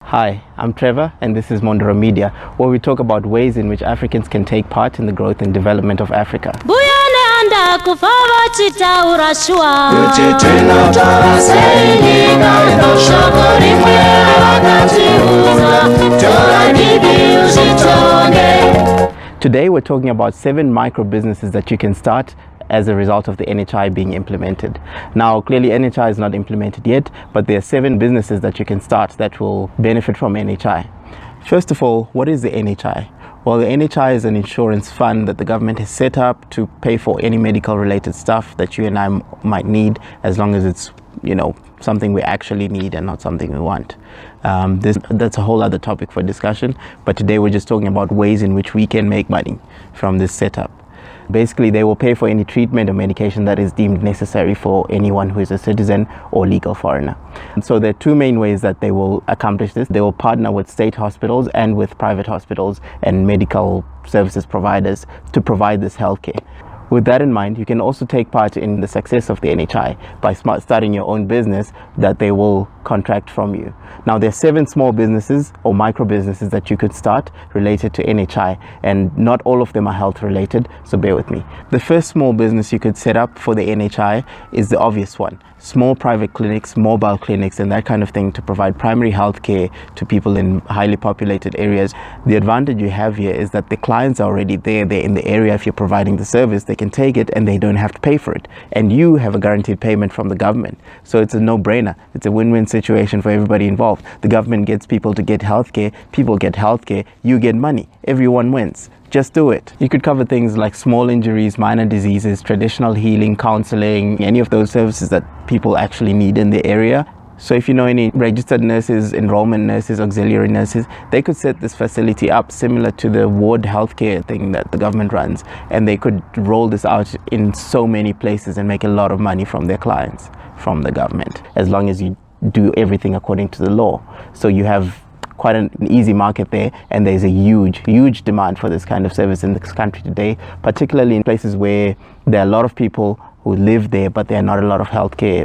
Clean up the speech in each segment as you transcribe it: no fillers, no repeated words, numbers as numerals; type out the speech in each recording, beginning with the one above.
Hi, I'm Trevor and this is Mondoro Media, where we talk about ways in which Africans can take part in the growth and development of Africa. Today we're talking about 7 micro businesses that you can start as a result of the NHI being implemented. Now, clearly NHI is not implemented yet, but there are 7 businesses that you can start that will benefit from NHI. First of all, what is the NHI? Well, the NHI is an insurance fund that the government has set up to pay for any medical related stuff that you and I might need, as long as it's, something we actually need and not something we want. That's a whole other topic for discussion, but today we're just talking about ways in which we can make money from this setup. Basically, they will pay for any treatment or medication that is deemed necessary for anyone who is a citizen or legal foreigner. And so there are 2 main ways that they will accomplish this. They will partner with state hospitals and with private hospitals and medical services providers to provide this healthcare. With that in mind, you can also take part in the success of the NHI by starting your own business that they will contract from you. Now, there are 7 small businesses or micro businesses that you could start related to NHI, and not all of them are health related, so bear with me. The first small business you could set up for the NHI is the obvious one: small private clinics, mobile clinics, and that kind of thing to provide primary health care to people in highly populated areas. The advantage you have here is that the clients are already there. They're in the area. If you're providing the service, they can take it and they don't have to pay for it. And you have a guaranteed payment from the government. So it's a no-brainer. It's a win-win situation for everybody involved. The government gets people to get healthcare, people get healthcare, you get money. Everyone wins. Just do it. You could cover things like small injuries, minor diseases, traditional healing, counseling, any of those services that people actually need in the area. So if you know any registered nurses, enrollment nurses, auxiliary nurses, they could set this facility up similar to the ward healthcare thing that the government runs, and they could roll this out in so many places and make a lot of money from their clients, from the government, as long as you do everything according to the law. So you have quite an easy market there, and there's a huge demand for this kind of service in this country today, particularly in places where there are a lot of people who live there, but there are not a lot of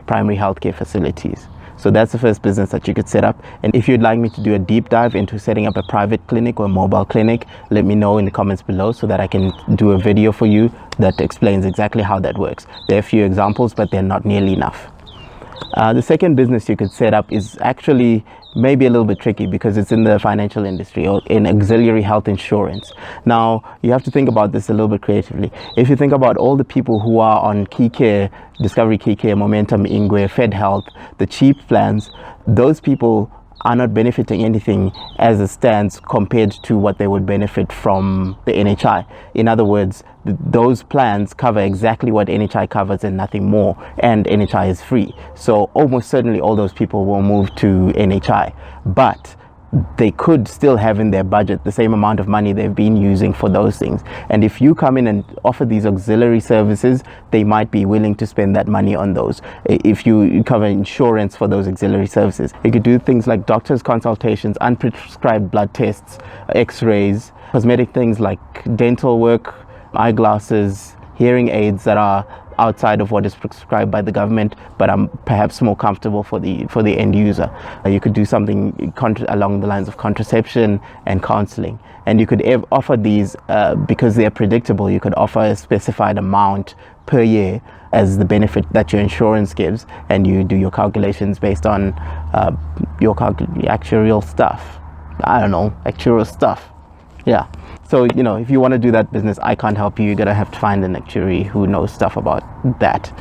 primary healthcare facilities. So that's the first business that you could set up. And if you'd like me to do a deep dive into setting up a private clinic or a mobile clinic, let me know in the comments below so that I can do a video for you that explains exactly how that works. There are a few examples, but they're not nearly enough. The second business you could set up is actually maybe a little bit tricky because it's in the financial industry or in auxiliary health insurance. Now, you have to think about this a little bit creatively. If you think about all the people who are on Key Care, Discovery Key Care, Momentum, Ingwe, Fed Health, the cheap plans, those people are not benefiting anything as it stands compared to what they would benefit from the NHI. In other words, those plans cover exactly what NHI covers and nothing more, and NHI is free. So almost certainly all those people will move to NHI, but they could still have in their budget the same amount of money they've been using for those things. And if you come in and offer these auxiliary services, they might be willing to spend that money on those. If you cover insurance for those auxiliary services, you could do things like doctor's consultations, unprescribed blood tests, x-rays, cosmetic things like dental work, eyeglasses, hearing aids that are outside of what is prescribed by the government, but I'm perhaps more comfortable for the end user. You could do something along the lines of contraception and counseling, and you could offer these because they are predictable. You could offer a specified amount per year as the benefit that your insurance gives, and you do your calculations based on your actuarial stuff. I don't know, actuarial stuff. Yeah. So, if you want to do that business, I can't help you. You're going to have to find an actuary who knows stuff about that.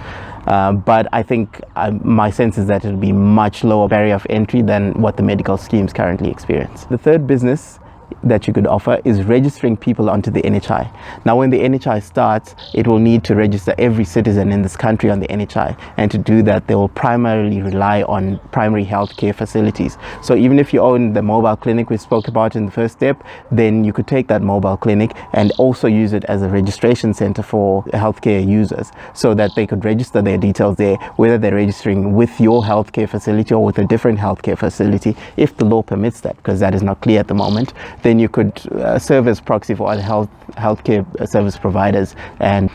But I think my sense is that it'll be much lower barrier of entry than what the medical schemes currently experience. The third business that you could offer is registering people onto the NHI. Now, when the NHI starts, it will need to register every citizen in this country on the NHI, and to do that they will primarily rely on primary healthcare facilities. So even if you own the mobile clinic we spoke about in the first step, then you could take that mobile clinic and also use it as a registration center for healthcare users, so that they could register their details there, whether they're registering with your healthcare facility or with a different healthcare facility, if the law permits that, because that is not clear at the moment. Then you could serve as proxy for other healthcare service providers and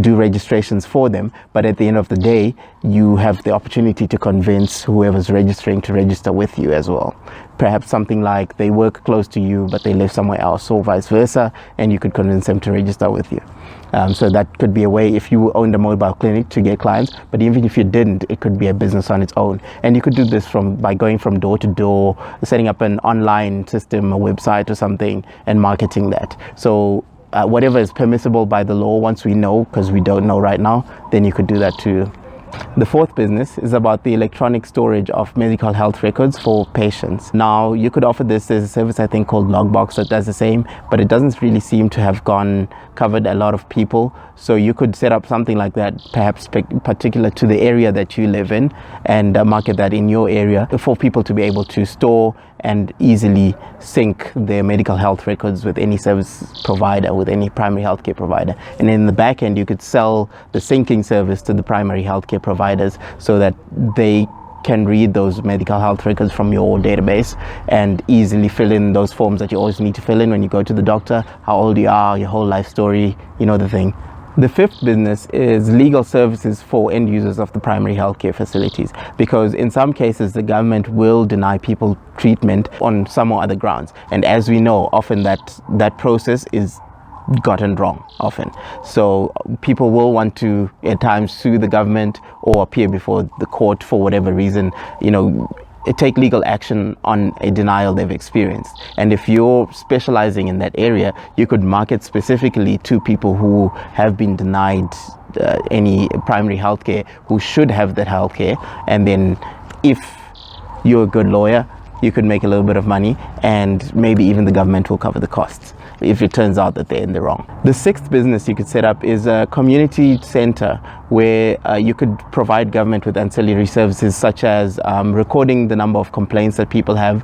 do registrations for them, but at the end of the day you have the opportunity to convince whoever's registering to register with you as well. perhaps something like they work close to you but they live somewhere else, or vice versa, and you could convince them to register with you. So that could be a way if you owned a mobile clinic to get clients. But even if you didn't, it could be a business on its own. And you could do this by going from door to door, setting up an online system, a website or something, and marketing that. So whatever is permissible by the law, once we know, because we don't know right now, then you could do that too. The fourth business is about the electronic storage of medical health records for patients. Now, you could offer this. There's a service I think called Logbox that does the same, but it doesn't really seem to have covered a lot of people. So you could set up something like that, perhaps particular to the area that you live in, and market that in your area for people to be able to store and easily sync their medical health records with any service provider, with any primary healthcare provider. And in the back end, you could sell the syncing service to the primary healthcare providers so that they can read those medical health records from your database and easily fill in those forms that you always need to fill in when you go to the doctor, how old you are, your whole life story, you know the thing. The fifth business is legal services for end users of the primary healthcare facilities, because in some cases the government will deny people treatment on some or other grounds, and as we know, often that process is gotten wrong often. So people will want to at times sue the government or appear before the court for whatever reason, take legal action on a denial they've experienced. And if you're specializing in that area, you could market specifically to people who have been denied any primary healthcare, who should have that healthcare. And then if you're a good lawyer, you could make a little bit of money, and maybe even the government will cover the costs if it turns out that they're in the wrong. The sixth business you could set up is a community center where you could provide government with ancillary services, such as recording the number of complaints that people have,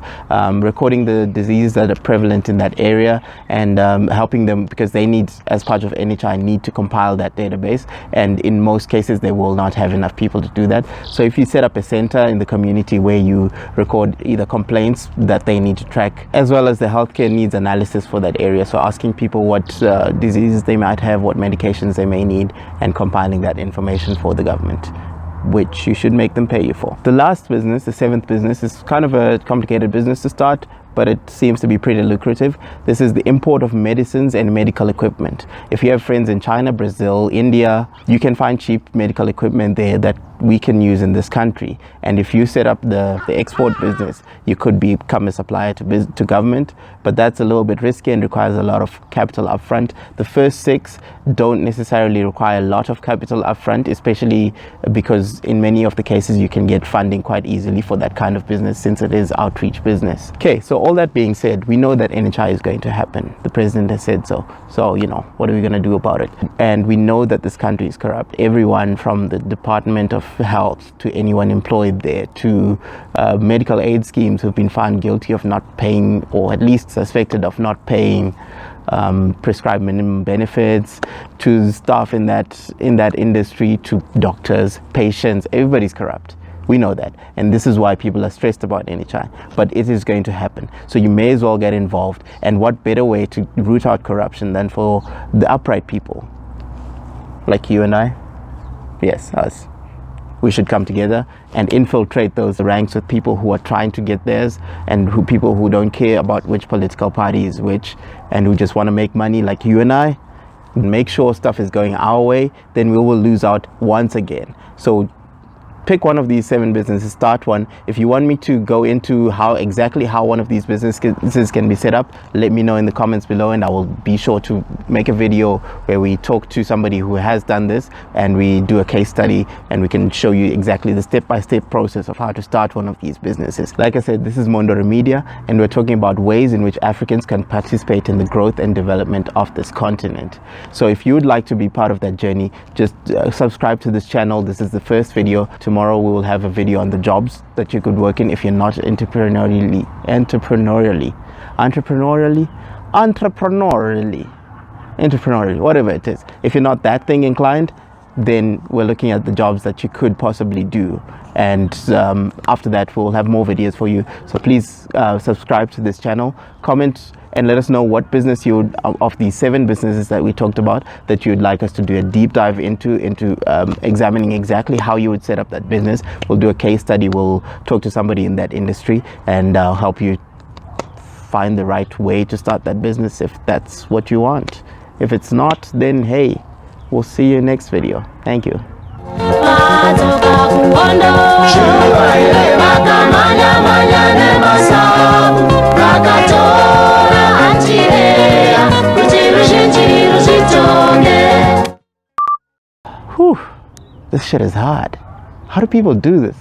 recording the diseases that are prevalent in that area, and helping them, because they need, as part of NHI, need to compile that database, and in most cases they will not have enough people to do that. So if you set up a center in the community where you record either complaints that they need to track, as well as the healthcare needs analysis for that area, so asking people what diseases they might have, what medications they may need, and compiling that information for the government, which you should make them pay you for. The last business, the seventh business, is kind of a complicated business to start, but it seems to be pretty lucrative. This is the import of medicines and medical equipment. If you have friends in China, Brazil, India, you can find cheap medical equipment there that we can use in this country. And if you set up the export business, you could become a supplier to government, but that's a little bit risky and requires a lot of capital upfront. The first 6 don't necessarily require a lot of capital upfront, especially because in many of the cases you can get funding quite easily for that kind of business, since it is outreach business. Okay, so all that being said, we know that NHI is going to happen. The president has said so. So, what are we going to do about it? And we know that this country is corrupt. Everyone from the Department of Health to anyone employed there, to medical aid schemes who've been found guilty of not paying, or at least suspected of not paying prescribed minimum benefits, to staff in that industry, to doctors, patients, everybody's corrupt. We know that, and this is why people are stressed about NHI, but it is going to happen. So you may as well get involved, and what better way to root out corruption than for the upright people like you and I? Yes, us. We should come together and infiltrate those ranks with people who are trying to get theirs, and people who don't care about which political party is which, and who just want to make money like you and I. Make sure stuff is going our way, then we will lose out once again. So pick one of these 7 businesses, start one. If you want me to go into exactly how one of these businesses can be set up, let me know in the comments below, and I will be sure to make a video where we talk to somebody who has done this, and we do a case study, and we can show you exactly the step-by-step process of how to start one of these businesses. Like I said, this is Mondoro Media, and we're talking about ways in which Africans can participate in the growth and development of this continent. So if you would like to be part of that journey, just subscribe to this channel. This is the first video. Tomorrow we will have a video on the jobs that you could work in if you're not entrepreneurially, whatever it is. If you're not that thing inclined, then we're looking at the jobs that you could possibly do and after that we'll have more videos for you. So please subscribe to this channel, comment, and let us know what business you would, of these 7 businesses that we talked about, that you'd like us to do a deep dive into examining exactly how you would set up that business. We'll do a case study, we'll talk to somebody in that industry, and help you find the right way to start that business if that's what you want. If it's not, then hey, we'll see you next video. Thank you. Whew, this shit is hard. How do people do this?